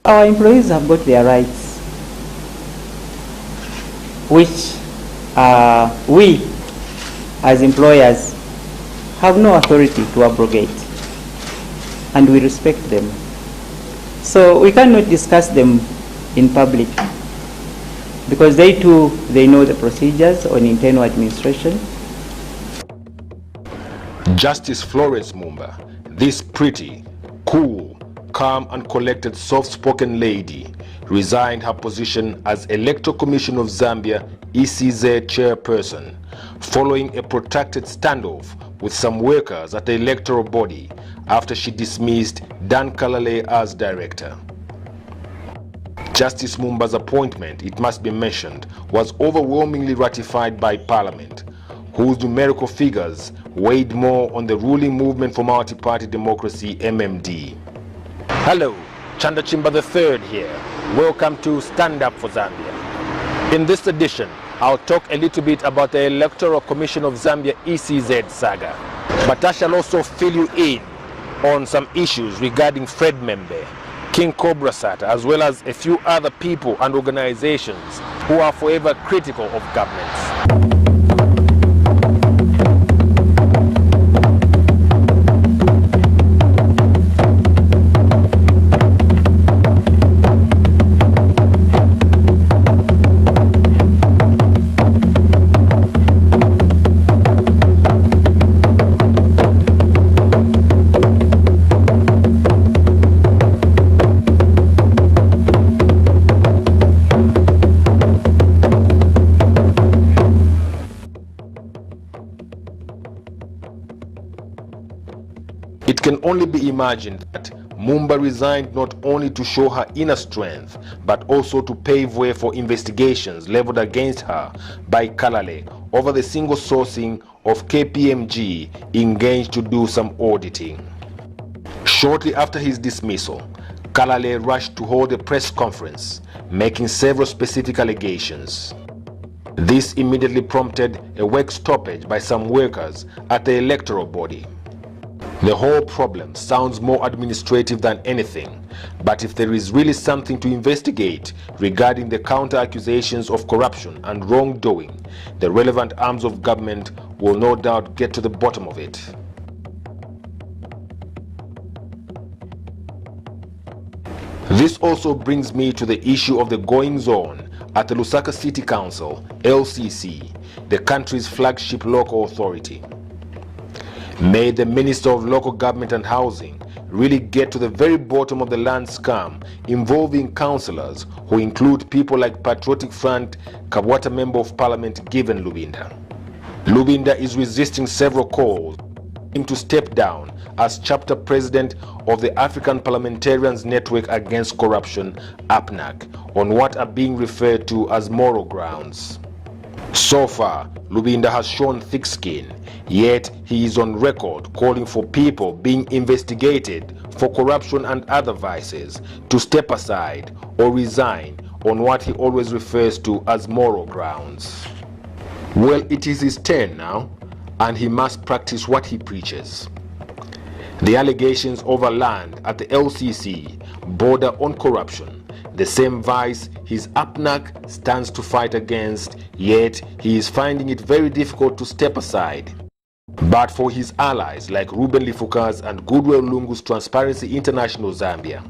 Our employees have got their rights, which we as employers have no authority to abrogate, and we respect them. So we cannot discuss them in public because they too, they know the procedures on internal administration. Justice Florence Mumba, this pretty, cool, calm and collected, soft-spoken lady, resigned her position as Electoral Commission of Zambia ECZ chairperson following a protracted standoff with some workers at the electoral body after she dismissed Dan Kalale as director. Justice Mumba's appointment, it must be mentioned, was overwhelmingly ratified by Parliament, whose numerical figures weighed more on the ruling Movement for Multi-Party Democracy MMD. Hello, Chanda Chimba III here. Welcome to Stand Up for Zambia. In this edition, I'll talk a little bit about the Electoral Commission of Zambia ECZ saga, but I shall also fill you in on some issues regarding Fred Membe, King Cobra Sata, as well as a few other people and organizations who are forever critical of governments. It can only be imagined that Mumba resigned not only to show her inner strength, but also to pave way for investigations leveled against her by Kalale over the single sourcing of KPMG engaged to do some auditing. Shortly after his dismissal, Kalale rushed to hold a press conference, making several specific allegations. This immediately prompted a work stoppage by some workers at the electoral body. The whole problem sounds more administrative than anything, but if there is really something to investigate regarding the counter-accusations of corruption and wrongdoing, the relevant arms of government will no doubt get to the bottom of it. This also brings me to the issue of the goings-on at the Lusaka City Council, LCC, the country's flagship local authority. May the Minister of Local Government and Housing really get to the very bottom of the land scam involving councillors who include people like Patriotic Front Kabwata Member of Parliament Given Lubinda. Lubinda is resisting several calls for him to step down as chapter president of the African Parliamentarians Network Against Corruption, APNAC, on what are being referred to as moral grounds. So far, Lubinda has shown thick skin, yet he is on record calling for people being investigated for corruption and other vices to step aside or resign on what he always refers to as moral grounds. Well, it is his turn now, and he must practice what he preaches. The allegations over land at the LCC border on corruption, the same vice his APNAC stands to fight against, yet he is finding it very difficult to step aside. But for his allies like Ruben Lifuka's and Goodwill Lungu's Transparency International Zambia,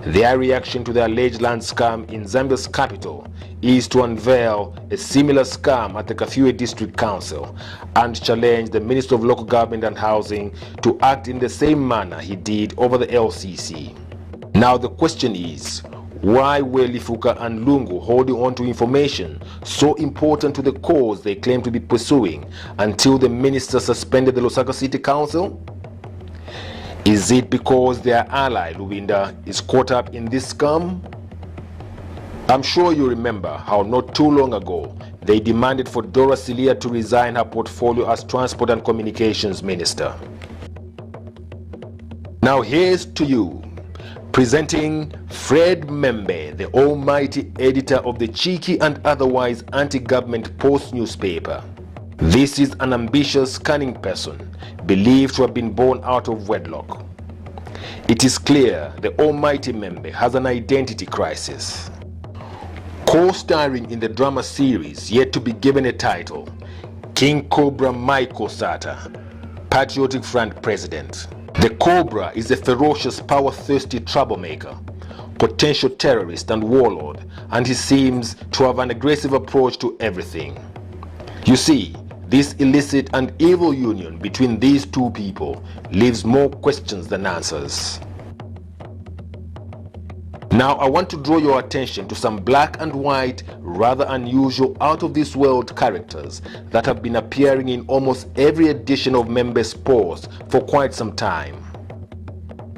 their reaction to the alleged land scam in Zambia's capital is to unveil a similar scam at the Kafue District Council and challenge the Minister of Local Government and Housing to act in the same manner he did over the LCC. Now the question is, why were Lifuka and Lungu holding on to information so important to the cause they claim to be pursuing until the minister suspended the Lusaka City Council? Is it because their ally Lubinda is caught up in this scam? I'm sure you remember how not too long ago they demanded for Dora Silia to resign her portfolio as Transport and Communications Minister. Now here's to you, presenting Fred Membe, the almighty editor of the cheeky and otherwise anti-government Post newspaper. This is an ambitious, cunning person, believed to have been born out of wedlock. It is clear the almighty Membe has an identity crisis. Co-starring in the drama series yet to be given a title, King Cobra Michael Sata, Patriotic Front President. The Cobra is a ferocious, power-thirsty troublemaker, potential terrorist and warlord, and he seems to have an aggressive approach to everything. You see, this illicit and evil union between these two people leaves more questions than answers. Now I want to draw your attention to some black and white, rather unusual, out-of-this-world characters that have been appearing in almost every edition of Membe's Post for quite some time.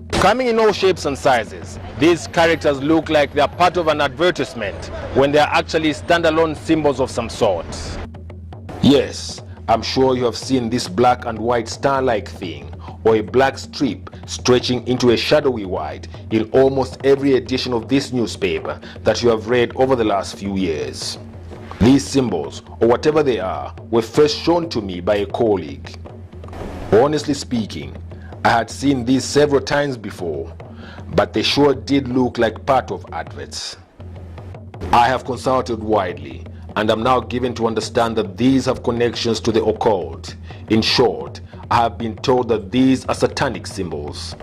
Coming in all shapes and sizes, these characters look like they are part of an advertisement when they are actually standalone symbols of some sort. Yes, I'm sure you have seen this black and white star-like thing, or a black strip stretching into a shadowy white in almost every edition of this newspaper that you have read over the last few years. These symbols, or whatever they are, were first shown to me by a colleague. Honestly speaking, I had seen these several times before, but they sure did look like part of adverts. I have consulted widely, and I'm now given to understand that these have connections to the occult. In short, I have been told that these are satanic symbols.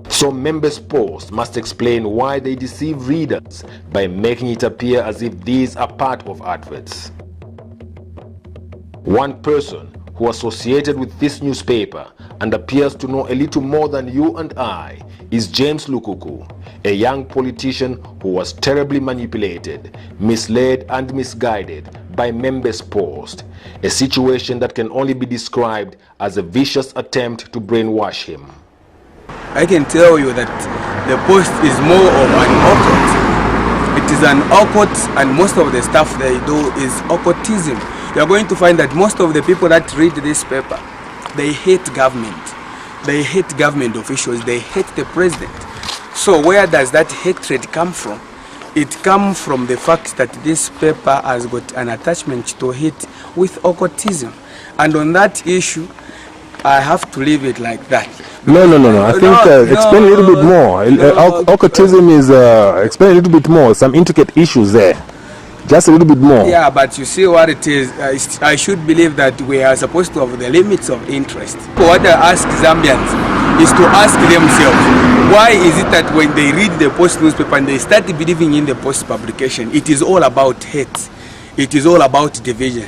So Membe's Post must explain why they deceive readers by making it appear as if these are part of adverts. One person who associated with this newspaper and appears to know a little more than you and I is James Lukuku, a young politician who was terribly manipulated, misled and misguided by Membe's Post, a situation that can only be described as a vicious attempt to brainwash him. I can tell you that the Post is more of an occult. It is an occult, and most of the stuff they do is occultism. You are going to find that most of the people that read this paper, they hate government. They hate government officials. They hate the president. So where does that hatred come from? It comes from the fact that this paper has got an attachment to it with occultism. And on that issue, I have to leave it like that. No. I think explain a little bit more. Occultism is explain a little bit more. Some intricate issues there. Just a little bit more. Yeah, but you see what it is. I should believe that we are supposed to have the limits of interest. What I ask Zambians is to ask themselves, why is it that when they read the Post newspaper and they start believing in the Post publication, it is all about hate. It is all about division.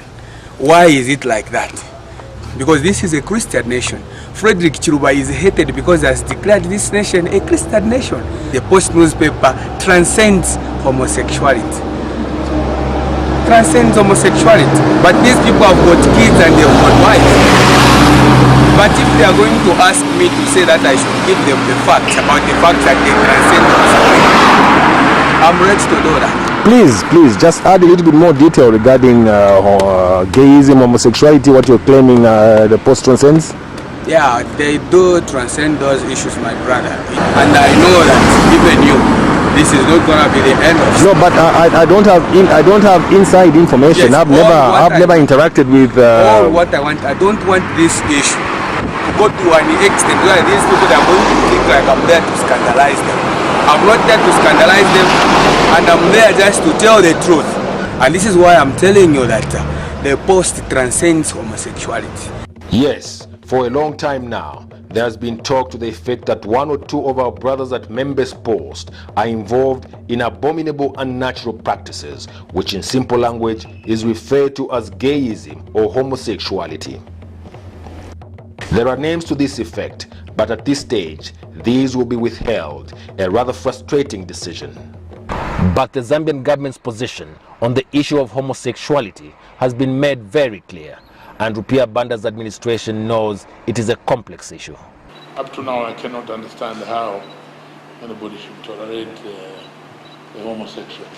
Why is it like that? Because this is a Christian nation. Frederick Chiluba is hated because he has declared this nation a Christian nation. The Post newspaper transcends homosexuality. Transcends homosexuality. But these people have got kids and they've got wives. But if they are going to ask me to say that I should give them the facts about the fact that they transcend homosexuality, I'm ready to do that. Please, just add a little bit more detail regarding gayism, homosexuality, what you're claiming the Post transcends. Yeah, they do transcend those issues, my brother. And I know that even you, this is not gonna be the end of it. No, but I don't have inside information. Yes, I've never interacted with. All what I want, I don't want this issue to go to an extent where these people are going to think like I'm there to scandalize them. I'm not there to scandalize them, and I'm there just to tell the truth. And this is why I'm telling you that the Post transcends homosexuality. Yes, for a long time now, there has been talk to the effect that one or two of our brothers at Membe's Post are involved in abominable unnatural practices, which in simple language is referred to as gayism or homosexuality. There are names to this effect, but at this stage, these will be withheld, a rather frustrating decision. But the Zambian government's position on the issue of homosexuality has been made very clear, and Rupia Banda's administration knows it is a complex issue. Up to now, I cannot understand how anybody should tolerate a homosexual,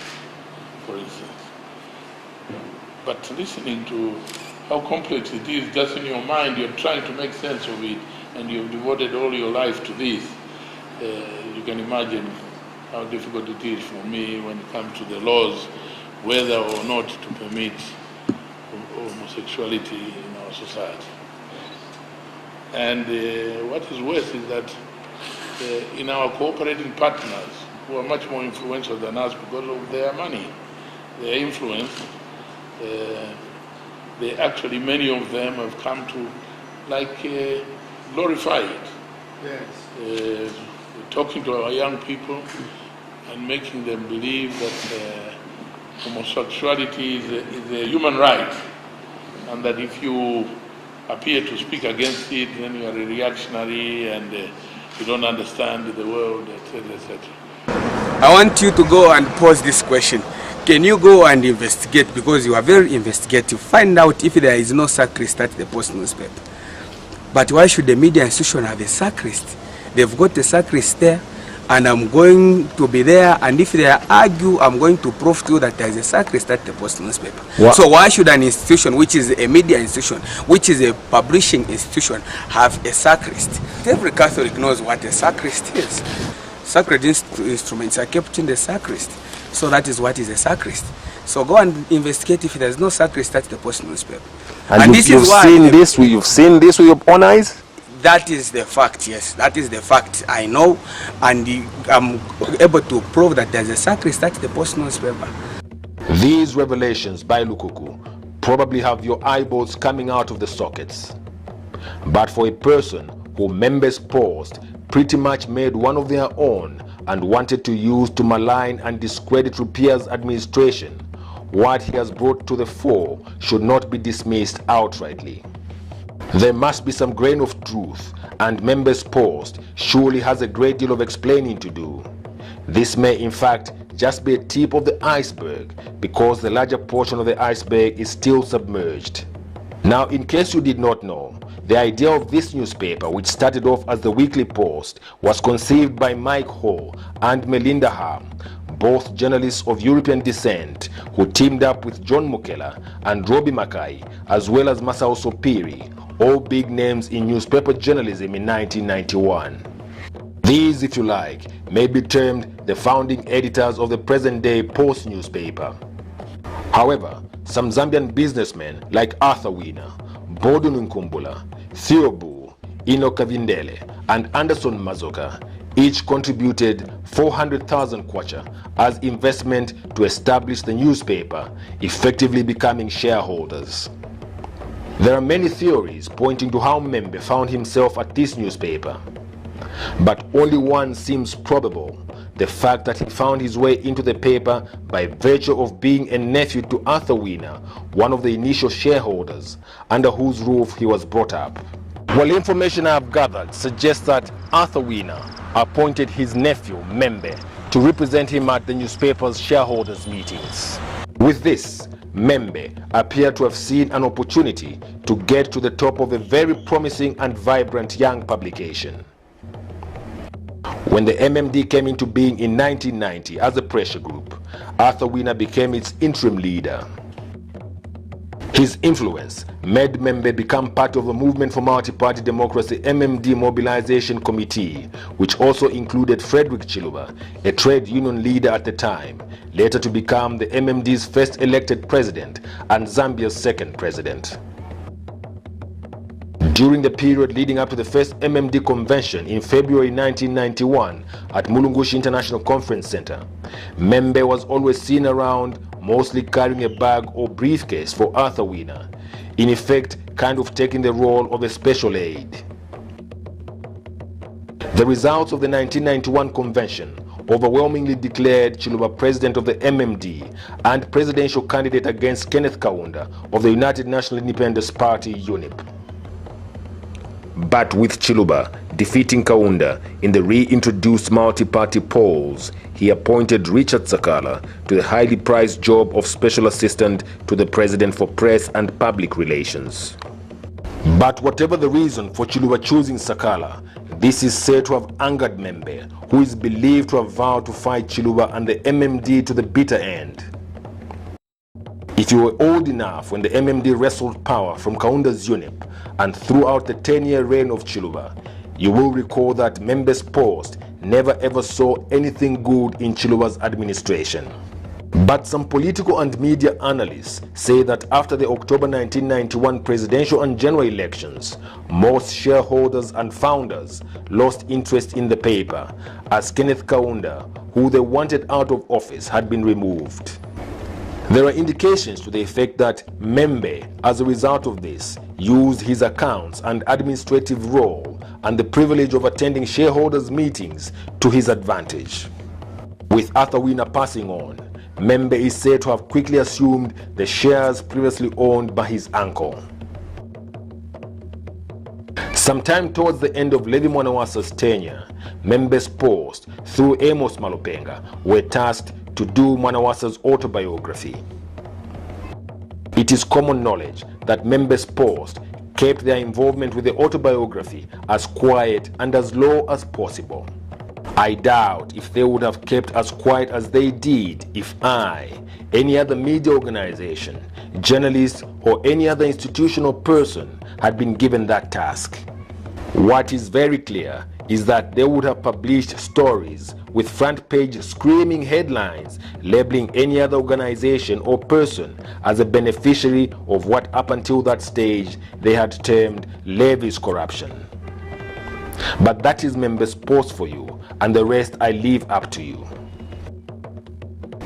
for instance. But listening to how complex it is, just in your mind, you're trying to make sense of it, and you've devoted all your life to this. You can imagine how difficult it is for me when it comes to the laws, whether or not to permit homosexuality in our society. And what is worse is that in our cooperating partners who are much more influential than us because of their money, their influence. They actually, many of them have come to glorify it. Yes. Talking to our young people and making them believe that homosexuality is a human right, and that if you appear to speak against it, then you are a reactionary and you don't understand the world, etc., etc. I want you to go and pose this question. Can you go and investigate, because you are very investigative, find out if there is no sacrist at the Post newspaper? But why should the media institution have a sacrist? They've got a sacrist there, and I'm going to be there, and if they argue, I'm going to prove to you that there is a sacrist at the Post newspaper. What? So why should an institution, which is a media institution, which is a publishing institution, have a sacrist? Every Catholic knows what a sacrist is. Sacred instruments are kept in the sacrist. So that is what is a sacrist. So go and investigate if there is no sacrist at the Post newspaper. And you've seen this with your own eyes? That is the fact, yes. That is the fact. I know, and I'm able to prove that there's a sacrist at the Post newspaper. These revelations by Lukuku probably have your eyeballs coming out of the sockets. But for a person who Members Post pretty much made one of their own and wanted to use to malign and discredit Rupiah's administration, what he has brought to the fore should not be dismissed outrightly. There must be some grain of truth, and Members Post surely has a great deal of explaining to do. This may in fact just be a tip of the iceberg, because the larger portion of the iceberg is still submerged. Now, in case you did not know, the idea of this newspaper, which started off as the Weekly Post, was conceived by Mike Hall and Melinda Ham, both journalists of European descent, who teamed up with John Mukela and Robbie Mackay, as well as Masao Sopiri, all big names in newspaper journalism in 1991. These, if you like, may be termed the founding editors of the present-day Post newspaper. However, some Zambian businessmen like Arthur Wiener, Bodun Nkumbula, Theobu, Ino Kavindele, and Anderson Mazoka each contributed 400,000 kwacha as investment to establish the newspaper, effectively becoming shareholders. There are many theories pointing to how Membe found himself at this newspaper, but only one seems probable: the fact that he found his way into the paper by virtue of being a nephew to Arthur Wiener, one of the initial shareholders under whose roof he was brought up. Well, information I have gathered suggests that Arthur Wiener appointed his nephew, Membe, to represent him at the newspaper's shareholders' meetings. With this, Membe appeared to have seen an opportunity to get to the top of a very promising and vibrant young publication. When the MMD came into being in 1990 as a pressure group, Arthur Wiener became its interim leader. His influence made Membe become part of the Movement for Multi-Party Democracy MMD Mobilization Committee, which also included Frederick Chiluba, a trade union leader at the time, later to become the MMD's first elected president and Zambia's second president. During the period leading up to the first MMD convention in February 1991 at Mulungushi International Conference Center, Membe was always seen around, mostly carrying a bag or briefcase for Arthur Wiener, in effect kind of taking the role of a special aide. The results of the 1991 convention overwhelmingly declared Chiluba president of the MMD and presidential candidate against Kenneth Kaunda of the United National Independence Party, UNIP. But with Chiluba defeating Kaunda in the reintroduced multi-party polls, he appointed Richard Sakala to the highly prized job of Special Assistant to the President for Press and Public Relations. But whatever the reason for Chiluba choosing Sakala, this is said to have angered Membe, who is believed to have vowed to fight Chiluba and the MMD to the bitter end. If you were old enough when the MMD wrestled power from Kaunda's UNIP and throughout the 10-year reign of Chiluba, you will recall that Members Post never ever saw anything good in Chiluba's administration. But some political and media analysts say that after the October 1991 presidential and general elections, most shareholders and founders lost interest in the paper, as Kenneth Kaunda, who they wanted out of office, had been removed. There are indications to the effect that Membe, as a result of this, used his accounts and administrative role and the privilege of attending shareholders' meetings to his advantage. With Arthur Winner passing on, Membe is said to have quickly assumed the shares previously owned by his uncle. Sometime towards the end of Levi Mwanawasa's tenure, Membe's post, through Amos Malopenga, were tasked to do Mwanawasa's autobiography. It is common knowledge that Membe's post kept their involvement with the autobiography as quiet and as low as possible. I doubt if they would have kept as quiet as they did if I, any other media organization, journalist, or any other institutional person had been given that task. What is very clear is that they would have published stories with front page screaming headlines labeling any other organization or person as a beneficiary of what up until that stage they had termed Levi's corruption. But that is Membe's post for you, and the rest I leave up to you.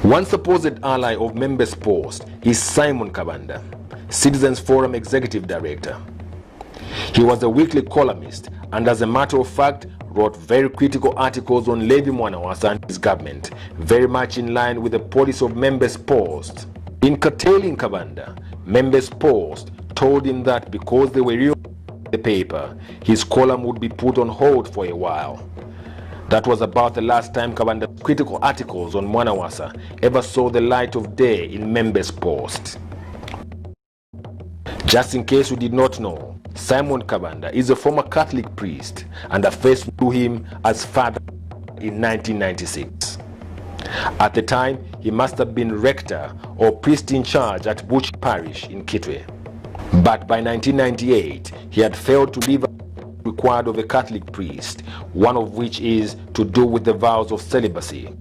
One supposed ally of Membe's post is Simon Kabanda, Citizens Forum Executive Director. He was a weekly columnist and, as a matter of fact, wrote very critical articles on Levi Mwanawasa and his government, very much in line with the policy of Membe's post. In curtailing Kabanda, Membe's post told him that because they were real the paper, his column would be put on hold for a while. That was about the last time Kabanda's critical articles on Mwanawasa ever saw the light of day in Membe's post. Just in case you did not know, Simon Kabanda is a former Catholic priest, and I first knew him as father in 1996. At the time, he must have been rector or priest in charge at Buchi Parish in Kitwe. But by 1998, he had failed to live required of a Catholic priest, one of which is to do with the vows of celibacy.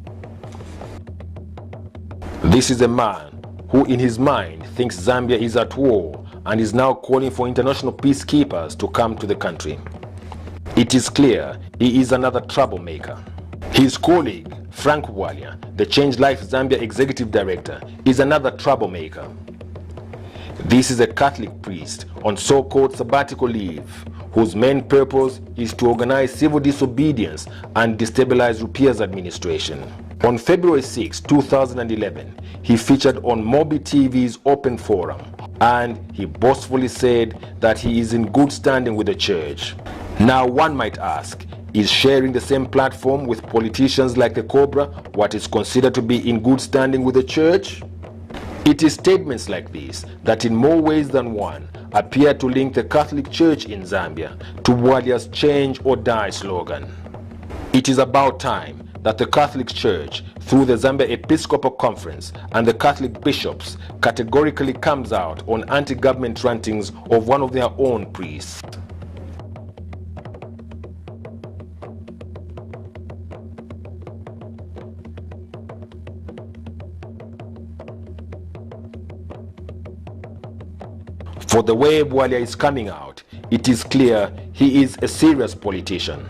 This is a man who in his mind thinks Zambia is at war and is now calling for international peacekeepers to come to the country. It is clear he is another troublemaker. His colleague, Frank Bwalia, the Change Life Zambia Executive Director, is another troublemaker. This is a Catholic priest on so-called sabbatical leave, whose main purpose is to organize civil disobedience and destabilize Rupiah's administration. On February 6, 2011, he featured on Mobi TV's Open Forum, and he boastfully said that he is in good standing with the church. Now one might ask, is sharing the same platform with politicians like the Cobra what is considered to be in good standing with the church? It is statements like this that in more ways than one appear to link the Catholic Church in Zambia to Bwalia's Change or Die slogan. It is about time that the Catholic Church, through the Zambia Episcopal Conference and the Catholic bishops, categorically comes out on anti-government rantings of one of their own priests. For the way Bwalia is coming out, it is clear he is a serious politician.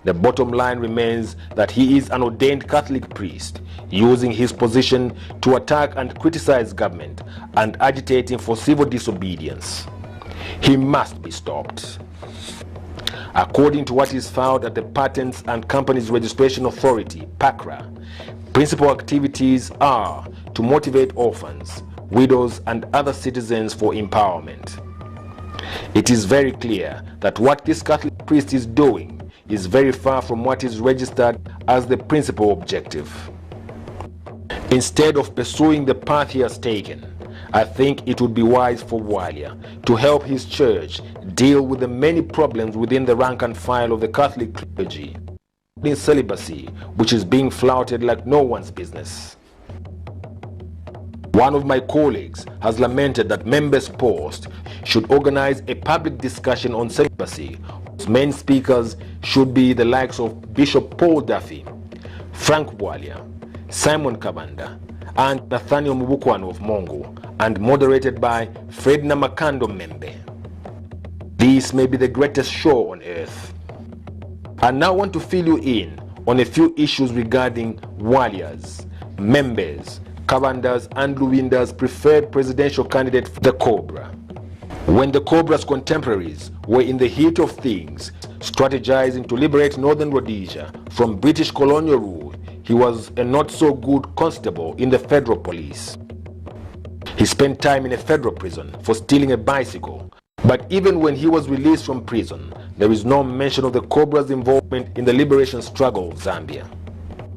The bottom line remains that he is an ordained Catholic priest, using his position to attack and criticize government and agitating for civil disobedience. He must be stopped. According to what is found at the Patents and Companies Registration Authority, PACRA, principal activities are to motivate orphans, widows and other citizens for empowerment. It is very clear that what this Catholic priest is doing is very far from what is registered as the principal objective. Instead of pursuing the path he has taken, I think it would be wise for Bwalia to help his church deal with the many problems within the rank and file of the Catholic clergy, including celibacy, which is being flouted like no one's business. One of my colleagues has lamented that Membe's post should organize a public discussion on celibacy, whose main speakers should be the likes of Bishop Paul Duffy, Frank Bwalia, Simon Kabanda, and Nathaniel Mubukwano of Mongo, and moderated by Fred Namakando Membe. This may be the greatest show on earth. I now want to fill you in on a few issues regarding Walia's, Membe's, Kabanda's and Luwinda's preferred presidential candidate, the Cobra. When the Cobra's contemporaries were in the heat of things, strategizing to liberate Northern Rhodesia from British colonial rule, he was a not-so-good constable in the federal police. He spent time in a federal prison for stealing a bicycle, but even when he was released from prison, there is no mention of the Cobra's involvement in the liberation struggle of Zambia.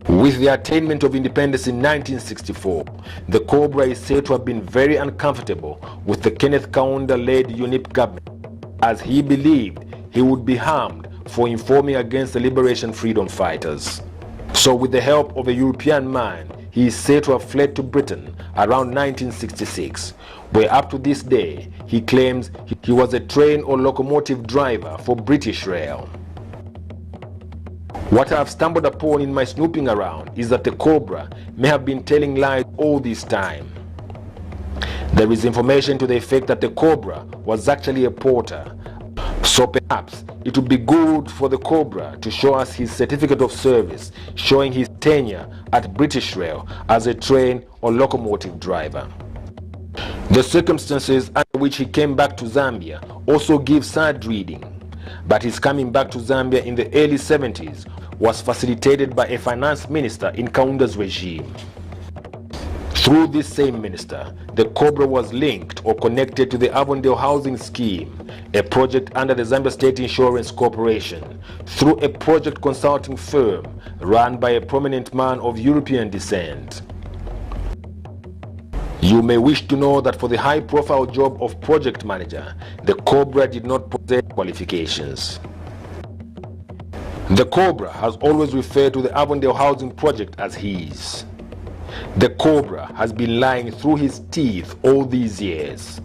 With the attainment of independence in 1964, the Cobra is said to have been very uncomfortable with the Kenneth Kaunda-led UNIP government, as he believed he would be harmed for informing against the liberation freedom fighters. So with the help of a European man, he is said to have fled to Britain around 1966, where up to this day he claims he was a train or locomotive driver for British Rail. What I have stumbled upon in my snooping around is that the Cobra may have been telling lies all this time. There is information to the effect that the Cobra was actually a porter, so perhaps it would be good for the Cobra to show us his certificate of service showing his tenure at British Rail as a train or locomotive driver. The circumstances under which he came back to Zambia also give sad reading, but his coming back to Zambia in the early 70s was facilitated by a finance minister in Kaunda's regime. Through this same minister, the Cobra was linked or connected to the Avondale Housing Scheme, a project under the Zambia State Insurance Corporation, through a project consulting firm run by a prominent man of European descent. You may wish to know that for the high-profile job of project manager, the Cobra did not possess qualifications. The Cobra has always referred to the Avondale Housing Project as his. The Cobra has been lying through his teeth all these years.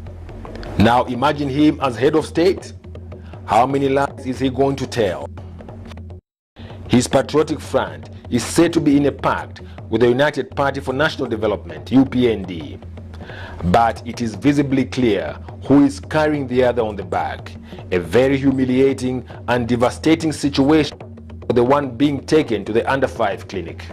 Now imagine him as head of state. How many lies is he going to tell? His Patriotic Front is said to be in a pact with the United Party for National Development, UPND. But it is visibly clear who is carrying the other on the back. A very humiliating and devastating situation for the one being taken to the Under 5 clinic.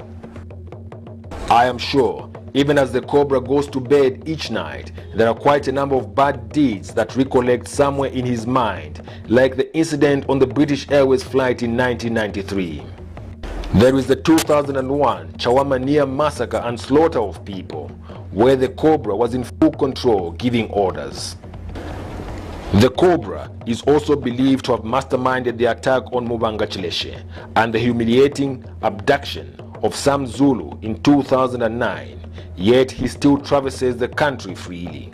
I am sure, even as the Cobra goes to bed each night, there are quite a number of bad deeds that recollect somewhere in his mind, like the incident on the British Airways flight in 1993. There is the 2001 Chawamania massacre and slaughter of people, where the Cobra was in full control giving orders. The Cobra is also believed to have masterminded the attack on Mubanga Chileshe and the humiliating abduction of Sam Zulu in 2009, yet he still traverses the country freely.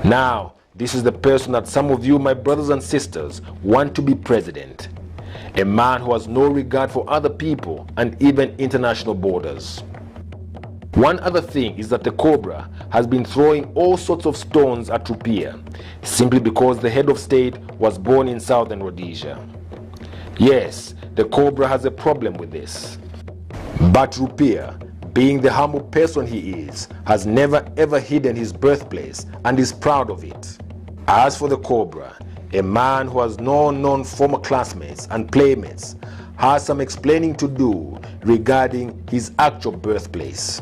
Now, this is the person that some of you, my brothers and sisters, want to be president. A man who has no regard for other people and even international borders. One other thing is that the Cobra has been throwing all sorts of stones at Rupia simply because the head of state was born in Southern Rhodesia. Yes, the Cobra has a problem with this. But Rupia, being the humble person he is, has never ever hidden his birthplace and is proud of it. As for the Cobra, a man who has no known former classmates and playmates, has some explaining to do regarding his actual birthplace.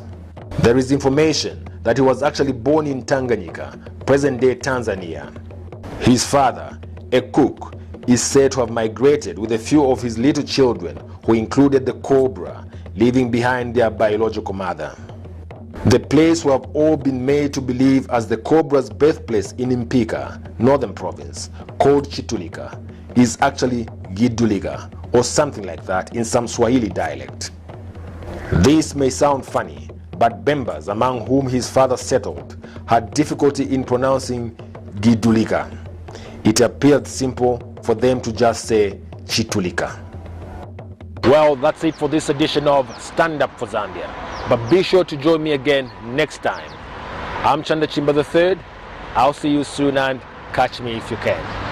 There is information that he was actually born in Tanganyika, present-day Tanzania. His father, a cook, is said to have migrated with a few of his little children, who included the Cobra, leaving behind their biological mother. The place we have all been made to believe as the Cobra's birthplace in Mpika, Northern Province, called Chitulika, is actually Giduliga, or something like that in some Swahili dialect. This may sound funny, but Bembas, among whom his father settled, had difficulty in pronouncing Giduliga. It appeared simple for them to just say Chitulika. Well, that's it for this edition of Stand Up for Zambia. But be sure to join me again next time. I'm Chanda Chimba III. I'll see you soon and catch me if you can.